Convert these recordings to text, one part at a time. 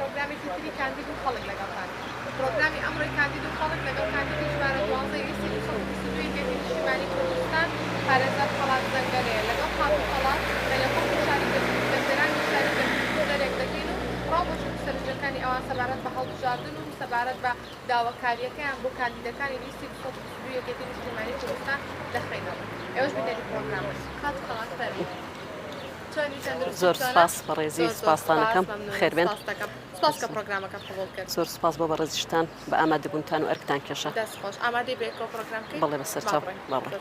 پرۆگرامێکی تری کاندید و خەڵک لەگەڵتان پرۆگرامی ئەمڕۆی کاندید و خەڵک لەگەڵ کاندیدی ژمارە 12 نیشتیمانی کوردستان پارێزەر خەڵات زەنگەرەیە لەگەڵ هاتوو خەڵات لەلەخۆ شاری دەستێرانی شاری دەرێک دەکەین و ڕابۆچوو سەرنجەکانی ئەوان سەبارەت بە هەڵبژاردن و سەبارەت بە داواکاریەکەیان بۆ کاندیدەکانی لیستی 222 یەکێتی نیشتیمانی کوردستان دەخڕینەوە ئێوەش بینێری پرۆگرامە هات خەڵات فەرمی زۆر سپاس بەڕێزی سپاستان دەکەم خێربێن سپاس کە پرۆگرامەکەت قبوڵ کرد زۆر سپاس بۆ بەڕێزیشتان بە ئامادەبوونتان و ئەرکتان کێشە دەستخۆش ئامادەی بێکەوە پرۆگرامکەی بەڵێ بەسەرچاو بابڕێ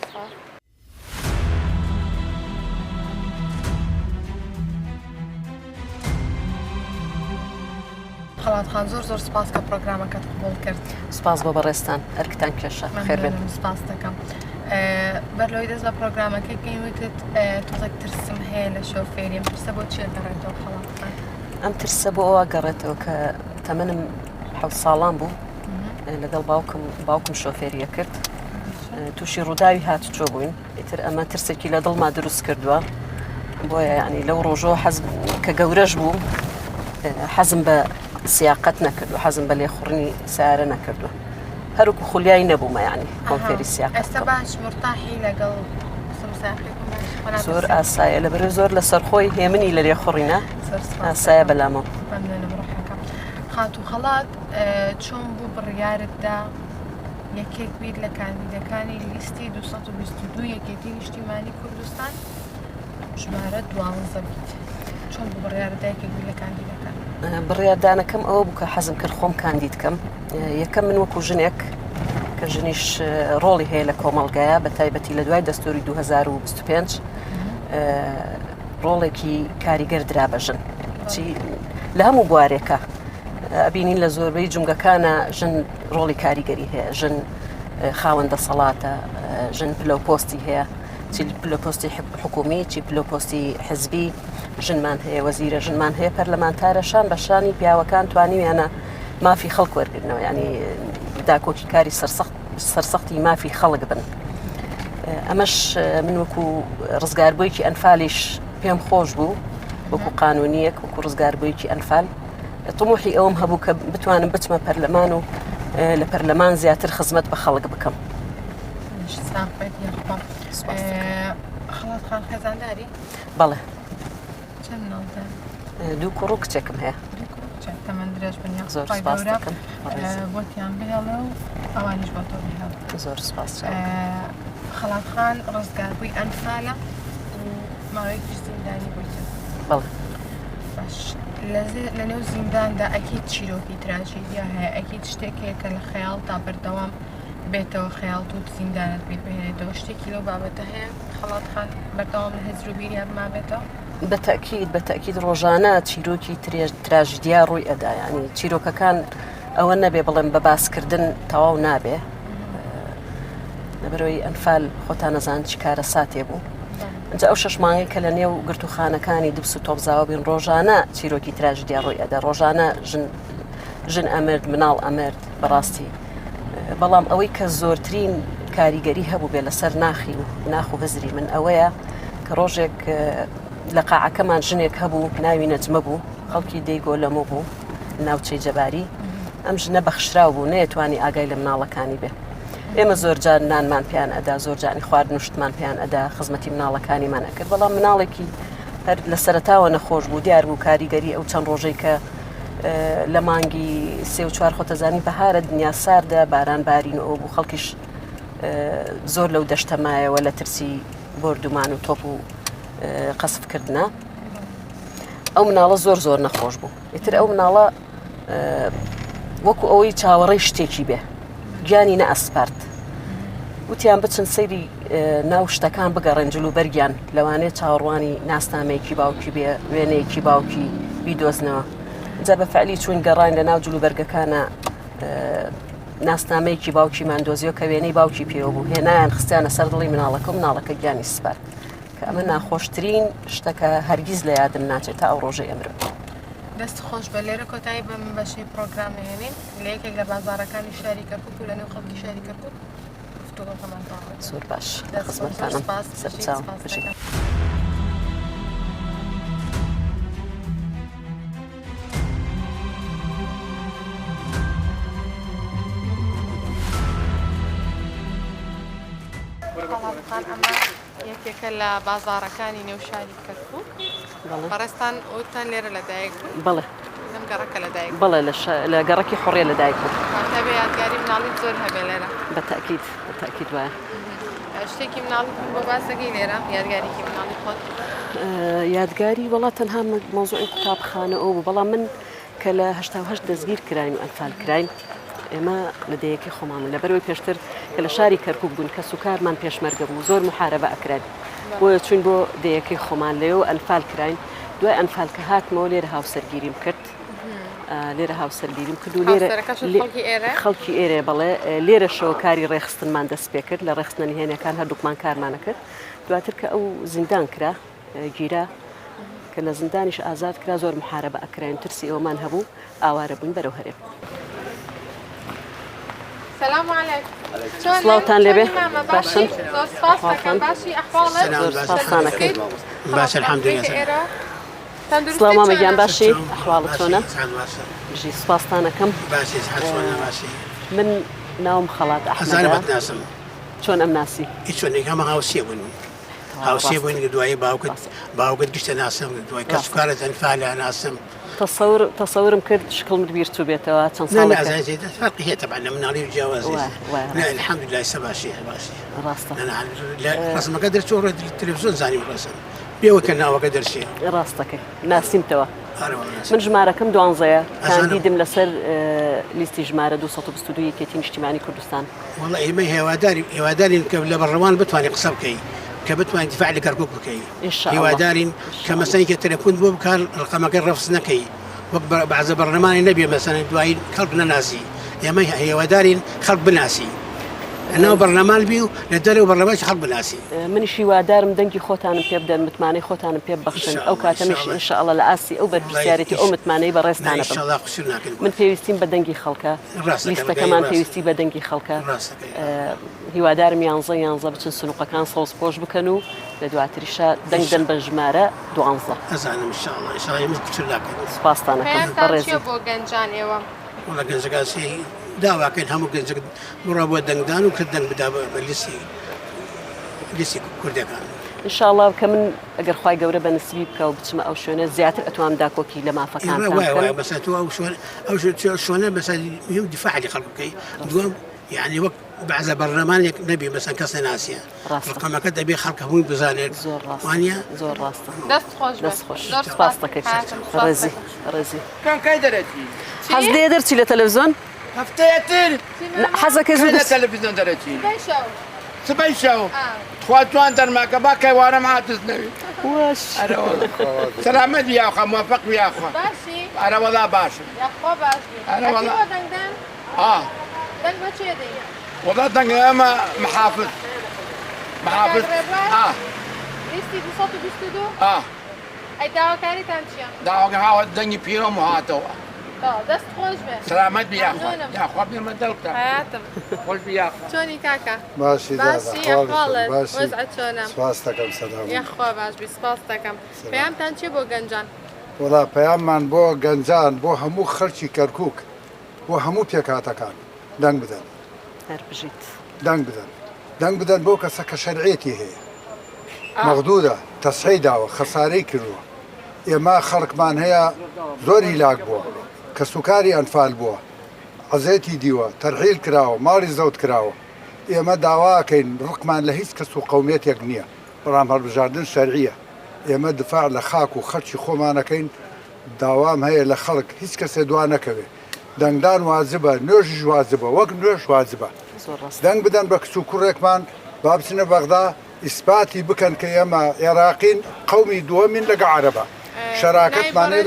خەڵات خان زۆر سپاس کە پرۆگرامەکەت قبوڵ کرد سپاس بۆ بەڕێستان ئەرکتان کێشە خێربێن سپاس دەکەم بەرلۆی دەست بە پرۆگرامەکەی گەیوتت تۆزێک ترسم هەیە لە شۆفێریم ترسە بۆ چیە گەڕێتەوە خەڵات خان ئەم ترسە بۆ ئەوە گەڕێتەوە کە تەمەنم 7 ساڵان بوو لەگەڵ باوکم شۆفێریە کرد تووشی ڕووداوی هاتوچۆ بووین ئیتر ئەمە ترسێکی لە دڵما دروست کردووە بۆیە یعنی لەو ڕۆژۆ حەزم کە گەورەش بوو حەزم بە سیاقەت نەکردو حەزم بە لێخوڕنی سیارە نەکردو هەروکو خولیایی نەبوومە یعنی خۆم فێری سیاقەت ئێستا باش مرتاحی لەگەڵ زۆر ئاسایە لەبەر زۆر لە سەرخۆی هێمنی لە لێخوڕینە ئاسایە بەلامەوە خات و خەڵات چۆن بوو بڕیارتدا یەکێک بیت لە کاندیدەکانی لیستی 222 یەکێتی نیشتیمانی کوردستان ژمارە 12 بیت چۆن بوو بڕیارتدا یەکێک بیت لە کاندیدەکان بڕیاردانەکەم ئەوە بوو کە حەزم کرد خۆم کاندید بکەم یەکەم من وەکو ژنێک کە ژنیش ڕۆڵی هەیە لە کۆمەڵگایە بە تایبەتی لە دوای دەستوری 2025 ڕۆڵێکی کاریگەر درا بە ژن لە هەموو بوارێکە ئەبینین لە زۆربەی جونگەکانە ژن ڕۆڵی کاریگەری هەیە ژن خاوەندە سەڵاتە ژن پلۆپۆستی هەیە چی پلۆپۆستی حکومی چی پلۆپۆستی حزبی ژنمان هەیە وەزیرە ژنمان هەیە پەرلەمانتارەشان بەشانی پیاوەکان توانیویانە مافی خەڵک وەرگرنەوە ینی داکۆکی کاری سەرسەختی مافی خەڵک بن ئەمەش من وەکو ڕزگاربوویەکی ئەنفالیش پێم خۆش بوو وەکو قانونیەک وەکو ڕزگاربوویەکی ئەنفال طموحی ئەوم هەبوو کە بتوانم بچمە پەرلەمان و لە پەرلەمان زیاتر خزمەت بە خەڵک بکەم خەڵات خان خێزانداری بەڵێ چەند مناڵدار دوو کوڕ و کچێکم هەیە تەمەەن درێژ بنیا زۆر سپاس دەکەم بۆتیان بهێڵە و ئەوانیش بۆ تۆ بهێڵ زۆر سپاس خەڵات خان ڕزگاربووی ئەنفالە ماوەیەکی زیندانی بوویتە بەڵێ باش لە نێو زینداندا ئەکید چیرۆکی تراژیدیا هەیە ئەکید شتێک هەیە کە لە خەیاڵ تا بەردەوام بێتەوە خەیاڵ و زیندانت بێت بهێنێتەوە شتێکی لەو بابەتە هەیە خەڵات خان بەردەوام لە هەزر و بیریان مابێتەوە بەتەکید ڕۆژانە چیرۆکی تراژیدیا ڕووی ئەدا ینی چیرۆکەکان ئەوە نەبێ بڵێم بە باسکردن تەواو نابێ لەبەرەوەی ئەنفال خۆتان نەزان چی کارە ساتێ بوو ئەنجا ئەو 6 مانگی کە لە نێو گرتوخانەکانی دبس و تۆبزاوە بین ڕۆژانە چیرۆکی تراژیدیا ڕووی ئەدا ڕۆژانە ژن ئەمرد مناڵ ئەمرد بەڕاستی بەڵام ئەوەی کە زۆرترین کاریگەری هەبوو بێ لەسەر ناخی و ناخ و هزری من ئەوەیە کە ڕۆژێک لە قاعەکەمان ژنێک هەبوو ناوی نەجمە بوو خەڵکی دەیگۆ لەمە بوو ناوچەی جەباری ئەم ژنە بەخشراو بوو نەیەتوانی ئاگای لە مناڵەکانی بێ ئێمە زۆر جار نانمان پیان ئەدا زۆر جانی خواردن و شتمان پیان ئەدا خزمەتی مناڵەکانیمان ئەکرد بەڵام مناڵێکی هەر لە سەرەتاوە نەخۆش بوو دیار بوو کاریگەری ئەو چەند ڕۆژەی کە لە مانگی 3 و 4 خۆتەزانی بەهارە دنیا ساردە باران بارین ئەو بوو خەڵکیش زۆر لەو دەشتەمایەوە لە ترسی بردومان و تۆپ و قەسفکردنە ئەو مناڵە زۆر نەخۆش بوو ئیتر ئەو مناڵە وەکو ئەوەی چاوەڕێی شتێکی بێ گیانی نەئەسپارت وتیان بچن سەیری ناو شتەکان بگەڕێن جلوبەرگیان لەوانەیە چاوەڕوانی ناسنامەیەکی باوکی بێ وێنەیەکی باوکی بیدۆزنەوە جا بە فعلی چوون گەڕان لە ناو جلوبەرگەکانە ناسنامەیەکی باوکیمان دۆزیەوە کە وێنەی باوکی پێوە بوو هێنایان خستیانە سەر دڵی مناڵەکە و مناڵەکە گیانی سپارت کە ئەمە ناخۆشترین شتەکە هەرگیز لە یادم ناچێت تا ئەو ڕۆژەی ئەمرم دەست خۆش بە لێرە کۆتایی بم بەشی پرۆگرام نهێنین لە یەکێک لە بازارەکانی شاری کەرکووک و لە نێو خەڵکی شاری کەرکووک گفتوگۆکەمان تەواو زۆر باش خزمەتتانم سەرچاو خان ئەمە یەکێکە لە بازاڕەکانی نێوشاری کەرکووک بەڕێستان ئەوتان لێرە لەدایک بەڵێ لەم گەڕەکە لەدایک بەڵێ لە گەڕەکی حڕێ لەدایک بوو تەبێ یادگاری مناڵی زۆر هەبێ لێرە بەتەکید وایە شتێکی مناڵی بۆ باسەکەی لێرە یادگارێکی مناڵی خۆت یادگاری وڵات تەنها مۆزوعی قوتابخانە ئەو بوو بەڵام من کە لە هەشتا دەستگیر کراین و ئەنفال کراین ئێمە لە دەیەکی خۆمان لەبەرەوەی پێشتر کە لە شاری کەرکووک بوون کە سوکارمان پێشمەرگە بوو زۆر محارەبە ئەکران بۆیە چوین بۆ دەیەکی خۆمان لێەوە ئەنفال کراین دوای ئەنفال کە هاتمەوە لێرە هاوسەرگیریم کرد لێرە هاوسەرگیریم کرد و لێرە خەڵکی ئێرە بەڵێ لێرە شەوەکاری ڕێخستنمان دەست پێ کرد لە ڕێخستنە نهێنەکان هەردووکمان کارمانە کرد دواتر کە ئەو زیندان کرا گیرا کە لە زیندانیش ئازاد کرا زۆر محارەبە ئەکراین ترسی ئەومان هەبوو ئاوارە بووین بەرەو هەرێم سلام علیکم سڵاوتان لێبێ باشن زۆر سپاس دەکەم باشی ئەحواڵت زۆر سپاسانەکەی باش الحەمدولillah سڵاو مامەگیان باشی ئەحواڵت چۆنە بژی سپاستانەکەم باشی باشی من ناوم خەڵات ئەحمەدە ناسم چۆن ئەم ناسی هیچۆنێک هەمە هاوسێ بوون هاوسێ بووین کە دوایی باوکت گشتە ناسم دوای کە سوکارەت ئەنفالە ناسم تصورم کرد شکڵمت بیر چوو بێتەوە چەند لا لا زين فرق هي طبعا مناڵی و جیاوازی لا الحمد لله ئێستا باشی ڕاستە ڕاستمەکە دەرچۆ تەلەڤیزیۆن زانیم ڕاستن بێەوە کە ناوەکە دەرچێ ڕاستەکەی ناسیمتەوە من ژمارەکەم 12 کان دیدم لەسەر لیستی ژمارە 222 یەکێتی نیشتیمانی کوردستان والله ئێمە هێوادارین کە لە بەڕەوان بتوانین قسە بکەی کە بتوانین دفاع لە کەرکووک بکەی هێوادارین کە مەسەڵەن کە تەلەفۆن بۆ بکار ڕقەمەکە ڕەفز نەکەی وەک بەعزە بەڕەمانی نەبێ مەسەڵەن دوایی خەڵک نەناسی ئێمە هێوادارین خەڵک بناسی ناو بەرنەمان بی و لە دەرەوە بەڕەمانش خەڵک بناسی منیشی وادارم دەنگی خۆتانم پێ بدەن متمانەی خۆتانم پێ ببەخشن ئەو کاتەمەش ئینشاءڵڵا لە ئاسی ئەو بەرپرسیارەتی ئەو متمانەی بەڕێستانە من پێویستیم بە دەنگی خەڵکە لیستەکەمان پێویستی بە دەنگی خەڵکە هیوادارم یانزە بچن سنووقەکان سەوز پۆش بکەن و لە دواتریشە دەنگدەن بە ژمارە 12 ئەزانم سپاستانەکەم بەڕێزی بۆ گەنجان ئێوە وڵا گەنجەکەسی داواکەین هەموو گەنجەکە بڕە بۆ دەنگدان و کرد دەنگ بدا بە لیستی کوردەکان انشاءڵڵا کە من ئەگەر خوای گەورە بە نسیبی بکە و بچمە ئەو شوێنە زیاتر ئەتوانم داکۆکی لە مافەکان بەس ئەو شوێنە بەس دیفاعی خەڵک بکەی دووەم یعنی وەک بعضە بەڕەمانێک نەبێ بەسەن کەسە ناسیە ڕقەمەکە دەبێ خەڵک هەمووی بزانێت وانە زۆر ڕاستە دەست خۆش سپاس دەکەیت ڕێزی کای دەرەچی حەز دێ دەرچی لە تەلەڤیزۆن هەفتەیەتر حەزەکە زوو لە تەلەڤیزۆن دەرەچی سبەی شەو خوا توان دەرماکە با کەوارەم هاتست نەوی واش سەلامەت بیاخوا موفەق بیاخوا باشی ئەرە وەڵا باشە یاخوا باشی دەنگدەن دەنگ بە چێ دەی وەڵا دەنگ ئەمە محافظ لیستی 222 ئەی داواکاریتان چییە؟ داواکە هاوە دەنگی پیرۆم و هاتەوە دەست خۆش بێ سەلامەت بیاخوا یاخوا بێمە دڵکە حیاتم خۆش بیاخوا چۆنی کاکە؟ باشی ئەحواڵت وەزعەت چۆنە؟ سپاس دەکەم سەداوم یاخوا باش بی سپاس دەکەم پێیامتان چێ بۆ گەنجان؟ وڵا پەیاممان بۆ گەنجان بۆ هەموو خەڵکی کەرکووک بۆ هەموو پێکهاتەکان دەنگ بدەن دەنگ بدەن بۆ کەسە کە شەرعێتی هەیە مەغدودە تەسحی داوە خەسارەی کردووە ئێمە خەڵکمان هەیە زۆری لاک بووە کە سوکاری ئەنفال بووە عەزێتی دیوە تەرحیل کراوە ماڵی زەوت کراوە ئێمە داواکەین ڕقمان لە هیچ کەس و قەومێتێک نییە بەڵام هەڵبژاردن شەرعیە ئێمە دفاع لە خاک و خەڵکی خۆمانەکەین داوام هەیە لە خەڵک هیچ کەسێ دوا نەکەوێ دەنگدان وازبە نوێژیش وازبە وەک نوێژ وازبە دەنگ بدەن بە کچ و کوڕێکمان با بچنە بەغدا ئیسپاتی بکەن کە ئێمە عێراقین قەومی دووەمین لەگە عەرەبە شەراکەتمانێ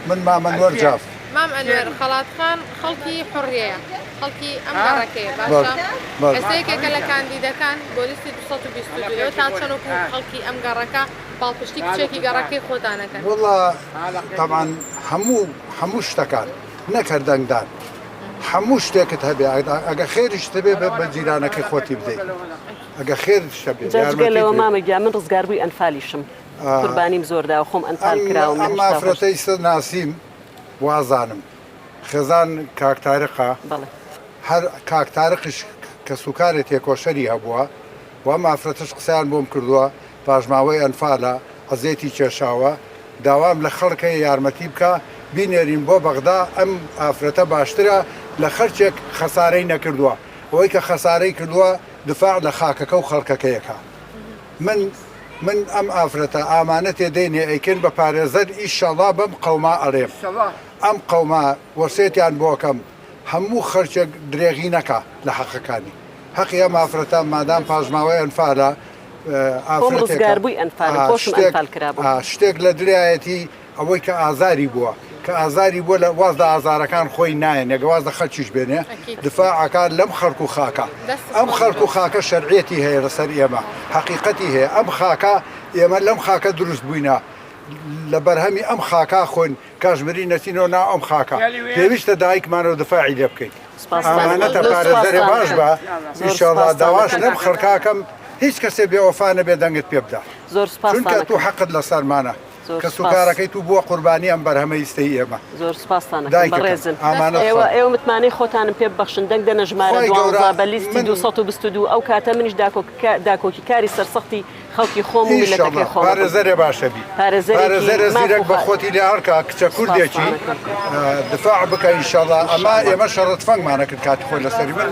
من مامەنوەر جاف مام ئەنوێر خەڵاتخان خەڵکی حڕیەیە خەڵکی ئەم گەڕەکەیە باشە ئێستەیەکێکە لە کاندیدەکان بۆ لیستی 222 تا چەندوەکو خەڵکی ئەم گەڕەکە باڵپشتی کچێکی گەڕەکەی خۆدانەکەن وڵا تەمان هەموو شتەکان نەکرد دەنگدان هەموو شتێکت هەبێ ئەگە خێریش دەبێ بە جیرانەکەی خۆتی بدەیت ئەگە خێریش دەبێ جاگەلەوە مامەگیا من ڕزگاربووی ئەنفالیشم قوربانیم زۆردا و خۆم ئەنفال کراوم ئەم ئافرەتەی ناسیم وازانم خێزان کاکتارقا هەر کاکتارقش کە سوکارێت تێکۆشەری هەبووە وەم ئافرەتەش قسەیان بۆم کردووە پاژماوەی ئەنفالە عەزێتی کێشاوە داوام لە خەڵکە یارمەتی بکە بینێرین بۆ بەغدا ئەم ئافرەتە باشترە لە خەرچێک خەسارەی نەکردووە ئەوەی کە خەسارەی کردووە دفاع لە خاکەکە و خەڵکەکەیەکە من ئەم ئافرەتە ئامانە تێدەینێ ئەیکن بە پارێزەر ئیشەڵا بەم قەوما ئەڕێم ئەم قەوما وەسێتیان بۆکەم هەموو خەرچێک درێغی نەکا لە حەقەکانی حەقی ئەم ئافرەتە مادام پاژماوەی ئەنفالە شتێک لە درایەتی ئەوەی کە ئازاری بووە کە ئازاری بووە لە وازدا ئازارەکان خۆی نایەن ێگەوازە خەلکیش بێنێ دفاعەکان لەم خەڵک و خاکە ئەم خەڵک و خاکە شەرعێتی هەیە لەسەر ئێمە حەقیقەتی هەیە ئەم خاکە ئێمە لەم خاکە دروست بووینە لە بەرهەمی ئەم خاکا خۆین کاژمری نەچینەوە ناو ئەم خاکە پێویستە دایکمانەوە دفاعی لێ بکەیت ئامانەتە پارێزەرێ باش بە ئینشاڵڵا داواش لەم خەڵکاکەم هیچ کەسێ بێوەفا نەبێ دەنگت پێ بدە چونکە تو حەقت لە سەرمانە کە سوکارەکەی تو بووە قوربانی ئەم بەرهەمە ئیستەی ئێمە زۆر سپاستانە بەڕێزن ئێوە متمانەی خۆتانم پێ ببەخشن دەنگ دەنە ژمارە 12 بە لیستی 222 ئەو کاتە منیش داکۆکی کاری سەرسەختی خەڵکی خۆم و میلەتەکەی خۆم پارێزەرێ باشەبی پارێزەرە زیرەک بە خۆتی لێ هەرکە کچە کوردێکی دفاع بکە ئینشاڵڵا ئەما ئێمە شەڕەت فەنگمانە کرد کاتی خۆی لەسەری من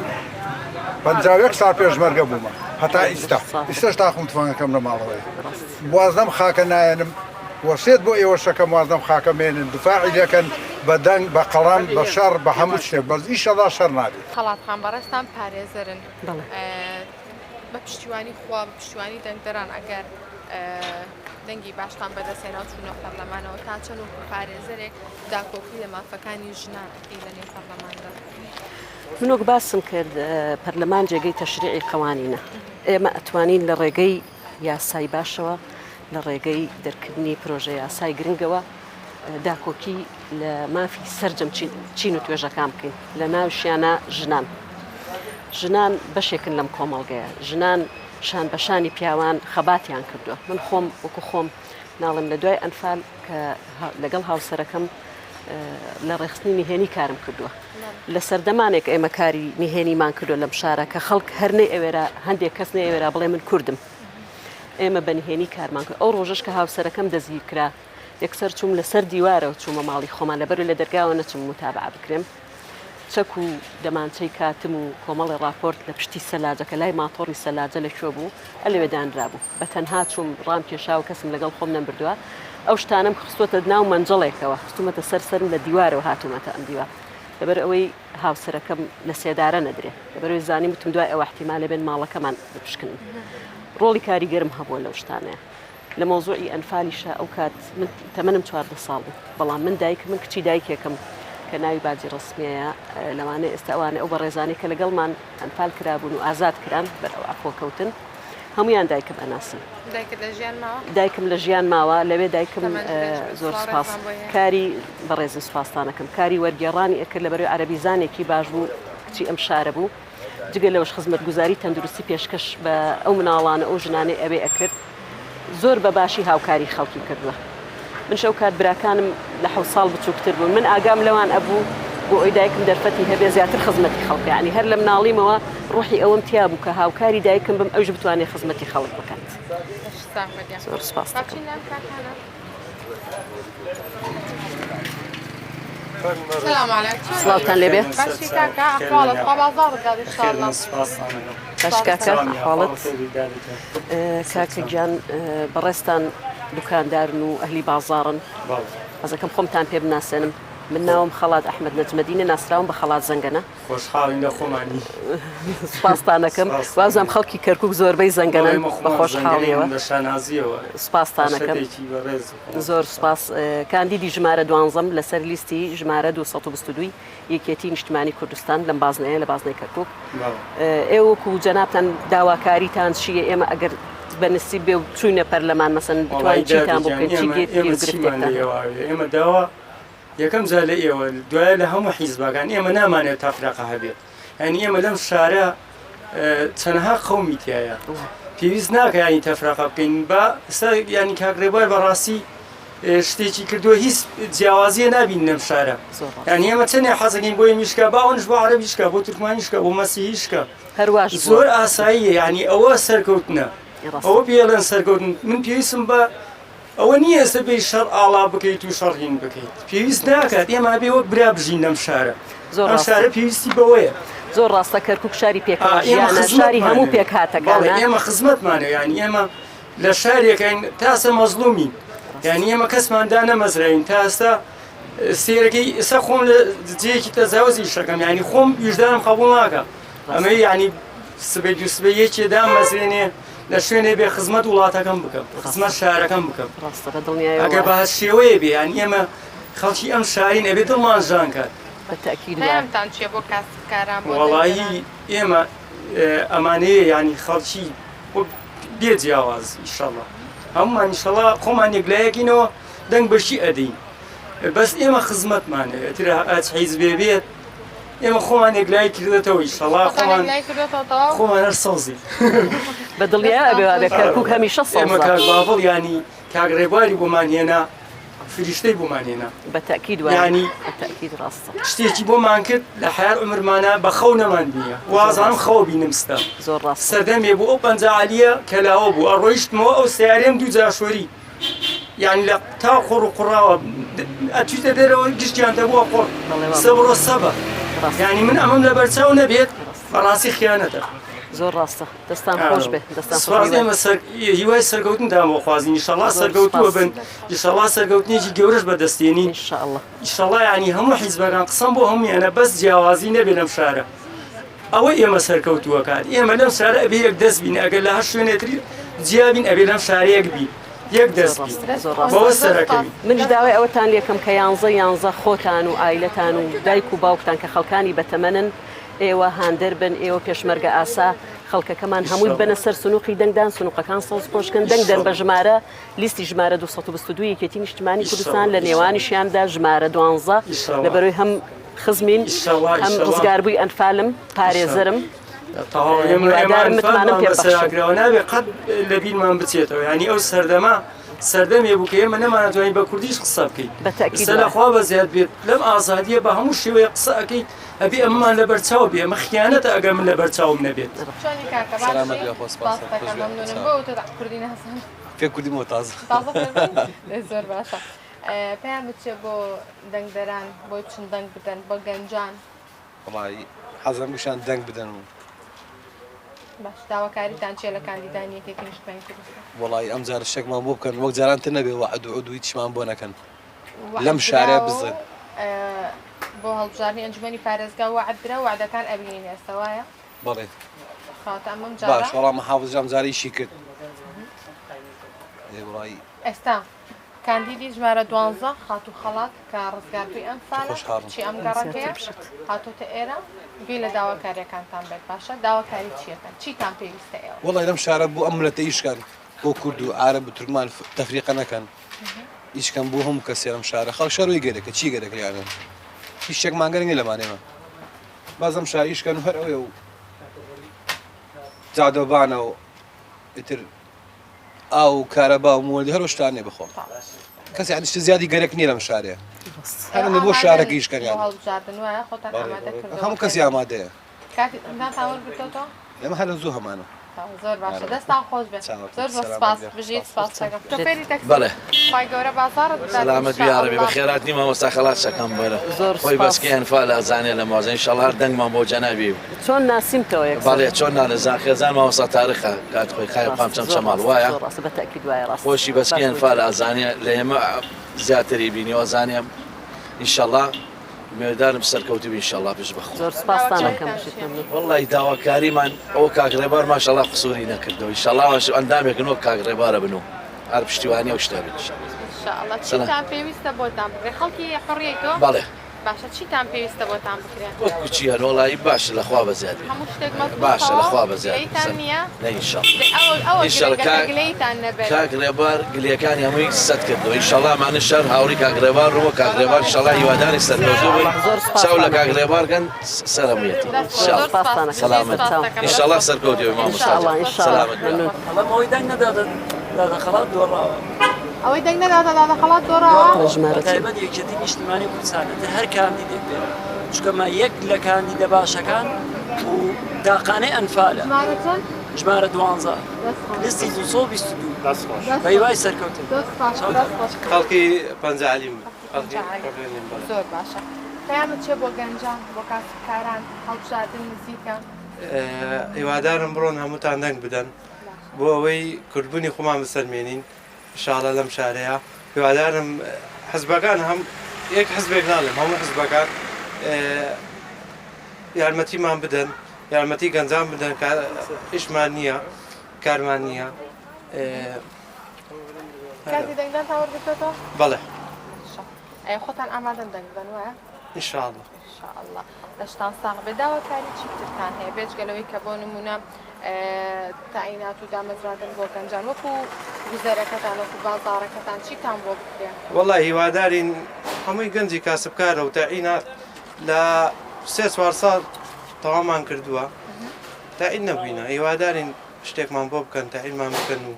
51 ساڵ پێشمەرگە بوومە هەتا ئیستاش تاخم تفەنگەکەم لە ماڵەوەی بوازدەم خاکە نایەنم وەسێت بۆ ئێوە شەکەم وازدەم خاکە مێنن دفاعی لەکەن بە دەنگ بە قەڵام بە شەڕ بە هەموو شتێک بەس ئیشەڵا شەڕ نابێت خەڵاتخان بەڕێستان پارێزەرن بە پشتیوانی خوا بە پشتیوانی دەنگدەران ئەگەر دەنگی باشتان بەدەستێنا چوونە پەرلەمانەوە تا چەند پارێزەرێک داکۆکی لە مافەکانی ژنان لە نێو پەرلەماندا من وەک باسم کرد پەرلەمان جێگەی تەشریعی قەوانینە ئێمە ئەتوانین لە ڕێگەی یاسای باشەوە لە ڕێگەی دەرکردنی پرۆژە یاسای گرنگەوە داکۆکی لە مافی سەرجەم چین و توێژەکان بکەین لە ناوشیانە ژنان بەشێکن لەم کۆمەڵگەیە ژنان شان بەشانی پیاوان خەباتیان کردووە من خۆم وەکو خۆم ناڵم لە دوای ئەنفال کە لەگەڵ هاوسەرەکەم لە ڕێخستنی میهێنی کارم کردووە لە سەردەمانێک ئێمە کاری میهێنیمان کردووە لەم شارە کە خەڵک هەرنەی ئەوێرە هەندێک کەس نەیەوێرا بڵێ من کوردم ئێمە بەنهێنی کارمان کرد ئەو ڕۆژەش کە هاوسەرەکەم دەزگیر کرا یەکسەر چوم لەسەر دیوارەوە چوومە ماڵی خۆمان لەبەر لە دەرگاوە نەچم متابعە بکرێم چەک و دەمانچەی کاتم و کۆمەڵی راپۆرت لە پشتی سەلاجەکە لای ماتۆڕی سەلاجە لەکوێ بوو ئەلێوێ دانرابوو بە تەنها چوم ڕام کێشا و کەسم لەگەڵ خۆم نەبردووە ئەو شتانم خستوەتە ناو مەنجەڵێکەوە خستومەتە سەرسەرم لە دیوارەوە هاتوومەتە ئەم دیوار لەبەر ئەوەی هاوسەرەکەم لە سێدارە نەدرێ لەبەرەوەی زانی وتم دوای ئەوە احتیمالە بێن ماڵەکەمان بپشکنن ڕۆڵی کاریگەرم هەبووە لەو شتانەیە لە مۆزوعی ئەنفالیشە ئەو کات من تەمەنم 14 ساڵ بوو بەڵام من دایکم کچی دایکێکم کە ناوی باجی ڕسمیەیە لەوانەیە ئێستا ئەوانە ئەو بەڕێزانی کە لەگەڵمان ئەنفال کرابوون و ئازاد کران بەرەو ئاخۆکەوتن هەمویان دایکم ئەناسن دایکم لە ژیان ماوە لەوێ دایکم زۆر سپاس کاری بەڕێزی سوپاسانەکەم کاری وەرگێڕانی ئەکرد لەبەرەوەی عەرەبیزانێکی باش بوو کچی ئەم شارە بوو جگە لەوەش خزمەتگوزاری تەندروستی پێشکەش بە ئەو مناڵانە ئەو ژنانەی ئەوێ ئەکرد زۆر بە باشی هاوکاری خەڵکی کردووە من شەو کات براکانم لە 7 ساڵ بچووکتر بوون من ئاگام لەوان ئەبوو بۆ ئەوی دایکم دەرفەتی هەبێ زیاتر خزمەتی خەڵک یعنی هەر لە مناڵیمەوە ڕوحی ئەوەم تیا بوو کە هاوکاری دایکم بم ئەوش بتوانێت خزمەتی خەڵک بکات زۆر سپاس دەکەم سلام علیکم سڵاوتان لێبێ باشی کاکە ئەحواڵت خوا بازاڕت داد ئینشاءالله باش کاکە ئەحواڵت کاکە گیان بەڕێستان دوکاندارن و ئەهلی بازاڕن ئەزەکەم خۆمتان پێ بناسێنم من ناوم خەڵات ئەحمەد نەجمەدینە ناسراوم بە خەڵات زەنگەنە خۆشحاڵین لە خۆمانی سپاستانەکەم وازم خەڵکی کەرکووک زۆربەی زەنگەنن بە خۆشحاڵیەوە سپاستانەکەم زۆر سپاس کاندیدی ژمارە 12 لەسەر لیستی ژمارە 222 یەکێتی نیشتمانی کوردستان لەم بازنەیە لە بازنەی کەرکووک ئێوەکو جەنابتان داواکاریتان چییە ئێمە ئەگەر بەنسیب بێ و چوونە پەرلەمان مەسەن بتوانین چیتان بۆ بکەین چی گێت گرفتێکتان ئێمە داوا یەکەم جا لە ئێوە دوایە لە هەموو حیزبەکان ئێمە نامانێت تەفرەقە هەبێت ئەنی ئێمە لەم شارە چەندها قەومی تایە پێویست ناکە ینی تەفرەقە بکەین بە ئێستا ینی کاکڕێبای بەڕاستی شتێکی کردووە هیچ جیاوازیە نبین لەم شارە یعنی ئێمە چەندێ حەزەکەین بۆی میشکە باوەش بۆ عەرەبیشکە بۆ تورکمانیشکە بۆ مەسیحیشکە هەرواش زۆر ئاساییە یعنی ئەوە سەرکەوتنە ئەوە بێڵێن سەرکەوتن من پێویستم بە ئەوە نییە ئێستا بێ شەڕ ئاڵا بکەیت و شەڕهین بکەیت پێویست ناکات ئێمە بێ وەک برا بژین لەم شارە ئەم شارە پێویستی بەوەیە زۆر ڕاستە کەرکووک شاری پێکەوە شاری هەموو پێکهاتەکانە ئێمە خزمەتمانە یعنی ئێمە لە شارێکین تاسە مەزلومین یعنی ئێمە کەسماندا نەمەزرین تا ئێستا سێرەکەی ئێستا خۆم لە جەیەکی تەجاوزی شەکەم یعنی خۆم ویژدانم قبوڵ ناکە ئەمە یعنی سبەی دو سبەی یەکێدا مەزرێنێ لە شوێنێ بێ خزمەت وڵاتەکەم بکەم خزمەت شارەکەم بکەم ئەگە بە شێوەیە بێ یعنی ئێمە خەڵکی ئەم شارین ئەبێ دڵمان ژان کات پەیامتان چییە بۆ کاسبکاران وەڵاهی ئێمە ئەمانەیە ینی خەڵکی بێ جیاواز ئیشەڵڵا هەمومان ئیشەڵڵا خۆمان یەکلایەکینەوە دەنگ بەشی ئەدەین بەس ئێمە خزمەتمانە ئەتر حیزبێ بێت ئێمە خۆمان یەکلای کردێتەوە ئیشەڵڵا خۆمان هەر سەوزی بەدڵنیا ئەبێ کەرکووک هەمیشە سەوزە ئێمە کاک بابڵ ینی کاک ڕێبواری بۆمان هێنا فریشتەی بۆمان هێنا بەتەکید ینی بەتەکید ڕاستە شتێکی بۆمان کرد لە حیار عمرمانە بە خەو نەمان بیە وازانم خەوە بینم ستە زۆر ڕاست سەردەمێ بوو ئەو پەنجەعالیە کەلاوە بوو ئەڕۆیشتمەوە ئەو سیارێم دوو جاشۆری یعنی لە تا قوڕ و قوڕاوە ئەچیتە دەرەوە گشتیانتە بووە قوڕ سەبڕۆ سەبە یعنی من ئەمەم لە بەرچاو نەبێت بەڕاستی خیانەتە زۆر ڕاستە دەستان خۆش بێ سپاس ئێمە هیوای سەرکەوتنتان بۆ خوازین ئیشەڵڵا سەرکەوتووە بن ئیشەڵڵا سەرکەوتنێکی گەورەش بەدەستێنین ئیشەڵڵا یعنی هەموو حیزبەکان قسەم بۆ هەموویانە بەس جیاوازی نەبێ لەم شارە ئەوە ئێمە سەرکەوتووە کات ئێمە لەم شارە ئەبێ یەک دەست بین ئەگەر لە هەر شوێنێتری جیابین ئەبێ لەم شارەیەک بین یەک دەست بین بەوە سەرەکەوین منش داوای ئەوەتان لێکم کە یانزە خۆتان و ئایلەتان و دایک و باوکتان کە خەڵکانی بەتەمەنن ئێوە هاندەر بن ئێوە پێشمەرگە ئاسا خەڵکەکەمان هەمووی بنە سەر سنووقی دەنگدان سنووقەکان سەوز خۆشکن دەنگ دەن بە ژمارە لیستی ژمارە 222 یەکێتی نیشتیمانی کوردستان لە نێوانیشیاندا ژمارە 12 لەبەرەوەی هەم خزمین هەم ڕزگاربووی ئەنفالم پارێزەرم متمانم پێبەخشراوە نابێ قەت لە بیرمان بچێتەوە ینی ئەو سەردەما سەردەمێ بوو کە ئێمە نەمانەتوانین بە کوردیش قسە بکەین لەخوا بە زیاد بێت لەم ئازادیە بە هەموو شێوەیە قسە ئەەکەیت ئەبێ ئەممان لە بەرچاو بێ ئەمە خیانەتە ئەگەر من لە بەرچاوم نەبێت پێ کوردی مۆتاز زۆر باشە پێیان بچێ بۆ دەنگدەران بۆی چون دەنگ بدەن بۆ گەنجان وڵی حەزم گوشان دەنگ بدەن و باش داواکاریتان چێ لە کاندیدانیەکێکی نیشتیمانی کوردستان وڵی ئەم جارە شتێکمان بۆ بکەن وەک جارانتر نەبێ وعد و عود و هیچمان بۆ نەکەن لەم شارە بزن بۆ هەڵبژارنی ئەنجومەنی پارێزگا وعدرا وعدەکان ئەبینین ئێستا وایە بەڵێ باش وەڵام محافظ جام جاریشی کرد وڵی ئێستا کاندیدی ژمارە 12 خاتو خەڵات کە ڕزگاربووی ئەنفالە چی ئەم گەڕەکەیە هاتۆتە ئێرە گوێ لە داواکاریەکانتان بێت باشە داواکاری چیەکەن چیتان پێویستە ئێوە وڵی لەم شارە بوو ئەم ملەتە ئیشکان بۆ کورد و عارەب و تورکمان تەفریقە نەکەن ئیشکەم بوو هەموو کەسێ لەم شارە خەڵک شەڕۆی گەرەکە چی گەرەکەیانە هیچ شتێکمان گەرەنگی لەمانێمە بازم شاری ئیشکەن و هەر ئەوێ و جادۆبانە و ئیتر ئاو و کارەبا و مۆڵی هەرۆ شتانێ بخۆم کەسی هەنیشتە زیادی گەرەک نییە لەم شارەیە هەرێ بۆ شارەکە ئیشکەنیان هەموو کەسی ئامادەیە ئێمە هەر زوو هەمانە زۆر باشە دەستان خۆش بێت زۆر سپاس بژیت سپاس شۆفێری تەکسی بەڵێ خی گەورە بازارت سلامت بیاڕێ بە خێرات نیمە مەستا خەڵات شەکەم بەرە خۆی بەسکی ئەنفال ئازانێ لە مازن ئینشەڵڵا هەر دەنگمان بۆ جەنابی چۆن ناسیمتەوە بەڵێ چۆن نانەزان خێزان مامۆستا تاریخە کات خۆی خای پام چەند چەماڵ وایە خۆشی بەسکی ئەنفال ئازانێ لە ئێمە زیاتری بینیەوە زانێ ئینشەڵڵا میێدارم سەرکەوتی ئینشەڵڵا پێش بەخۆ زۆر سپاستان دەکەم وەڵی داواکاریمان ئەو کاگڕێبار ماشەڵڵا قسووری نەکردەوە ئینشەڵڵا ئەندامێکن وەک کاگڕێبارە بن و هەر پشتیوانی ئەو شتە بێت چیتان پێویستە بۆتان بکرێت خەڵکی حڕیەکە بەڵێ باشە چیتان پێویستە بۆتان بکرێت وەکو چی هەن وەڵی باشە لەخوا بەزیاد هەموو شتێک باشە لەخوا بەزیاد نییە نە کاگڕێبار گلەکانی هەمووی سەد کردەوە ئینشەڵڵا مانە شەر هاوری کاگڕێبار ڕوە کاگڕێبار ئینشەڵڵا هیواداری سەرکەوتوو بووین چاو لە کاگڕێبارکەن سەرەمویەتی سەلامەت ئینشەڵڵا سەرکەوتووی مامۆستا سەلامەت ئەڵەمەوەی دەنگ نەدادن خەڵات دۆڕاوە ئەوەی دەنگ نەداتە خەڵات دۆڕەوە تایبەت یەکێتی نیشتیمانی کوردستانە هەر کاندیدێک بێ چکەمە یەک لە کاندیدە باشەکان و داقانەی ئەنفالە ژمارە 12 لیستی 222 بەیوای سەرکەوتن خەڵکی پەنجعلیم زۆر باشە پەیامت چێ بۆ گەنجان بۆ کاسبکاران هەڵبژاردن نزیکە هیوادارم بڕۆن هەمووتان دەنگ بدەن بۆ ئەوەی کورتبوونی خۆمان بسەرمێنین ئینشاڵڵا لەم شارەیە هیوادارم حزبەکان هەم یەک حزبێک ناڵێم هەموو حزبەکان یارمەتیمان بدەن یارمەتی گەنجان بدەن ئیشمان نییە کارمان نییە کاتی دەنگدان تاوەڕگرتەوە بەڵێ خۆتان ئامادەن دەنگ بدەن وایە ئینشاڵڵا ئینشاءالله لەشتان ساغ بێداوە کاری چی ترتان هەیە بێجگەلەوەی کە بۆ نمونە تاعینات و دامەزراندن بۆ گەنجان وەکو گوزەرەکەتان وەکو بازاڕەکەتان چیتان بۆ بکرێن وەڵی هیوادارین هەمووی گەنجی کاسبکارە و تاعینات لە 3 ساڵ تەوامان کردووە تاعین نەبووینە هیوادارین شتێکمان بۆ بکەن تاعینمان بکەن و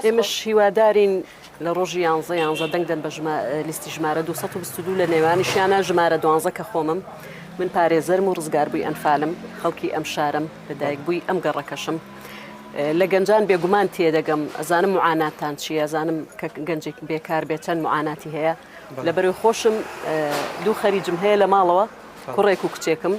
ئێمەش هیوادارین لە ڕۆژی 11 دەنگدەن بە لیستی ژمارە 222 لە نێوانیشیانە ژمارە 12 کە خۆمم من پارێزەرم و ڕزگار بووی ئەنفالم خەڵکی ئەم شارم لەدایک بووی ئەم گەڕەکەشم لە گەنجان بێگومان تێدەگەم ئەزانم معاناتان چیە ئەزانم کە گەنجێک بێکار بێت چەند معاناتی هەیە لە بەرەوەی خۆشم دوو خەریجم هەیە لە ماڵەوە کوڕێک و کچێکم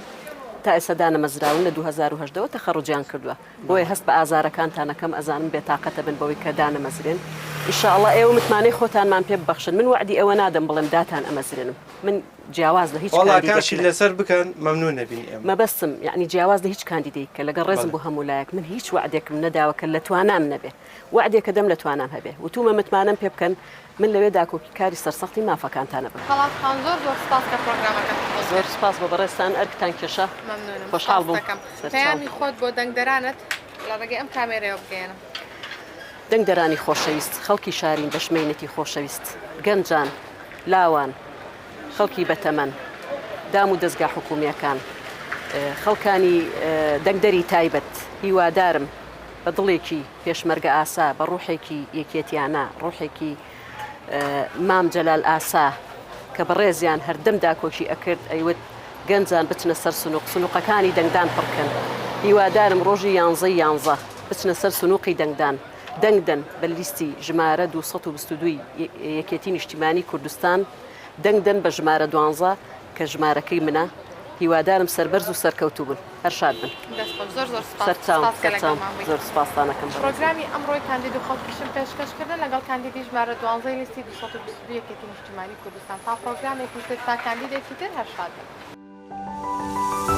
تا ئێستا دانەمەزراون لە 2010ەوە تەخەڕوجیان کردووە بۆیە هەست بە ئازارەکانتانەکەم ئەزانم بێتاقەتە بن بەوەی کە دانەمەزرێن ئینشاءڵڵا ئێوە متمانەی خۆتانمان پێ ببەخشن من وعدی ئەوە نادەم بڵێم داتان ئەمەزرێنم من جیاواز لە هیچ کاندیدێکی لەسەر بکەن مەمنون نەبینی ئێمە مەبەستم یعنی جیاواز لە هیچ کاندیدێک کە لەگەڵ ڕێزم بۆ هەموو لایەک من هیچ وعدێکم نەداوە کە لە توانام نەبێ وعدێکە دەم لە توانام هەبێ وتومە متمانم پێ بکەن من لەوێ داکۆکی کاری سەرسەختی مافەکانتانە بن خەڵات خان زۆر سپاس کە پرۆگرامەکەت زۆر سپاس بە بەڕێستان ئەرکتان کێشە خۆشحاڵ بووم پەیامی خۆت بۆ دەنگدەرانت لە ڕێگەی ئەم کامێرەیە بگەێنم دەنگدەرانی خۆشەویست خەڵکی شارین بەشمێنەتی خۆشەویست گەنجان لاوان خەڵکی بەتەمەن دام و دەستگا حکوومیەکان خەڵکانی دەنگدەری تایبەت هیوادارم بە دڵێکی پێشمەرگە ئاسا بە ڕوحێکی یەکێتیانە ڕوحێکی مام جەلال ئاسا کە بەڕێزیان هەردەم داکۆکی ئەکرد ئەیوت گەنجان بچنە سەر سنووقەکانی دەنگدان پڕکەن هیوادارم ڕۆژی 11 بچنە سەر سنووقی دەنگدان دەنگدەن بە لیستی ژمارە 222 یەکێتی نیشتیمانی کوردستان دەنگدەن بە ژمارە 12 کە ژمارەکەی منە هیوادارم سەربەرز و سەرکەوتوو بن هەر شاد بن زۆر سپاسانەکەم پرۆگرامی ئەمڕۆی کاندید و خەڵکیشم پێشکەشکردن لەگەڵ کاندیدی ژمارە 12 لیستی 222 یەکێتی نیشتیمانی کوردستان تا پرۆگرامێکی تر تا کاندیدێکی تر هەر شاد بن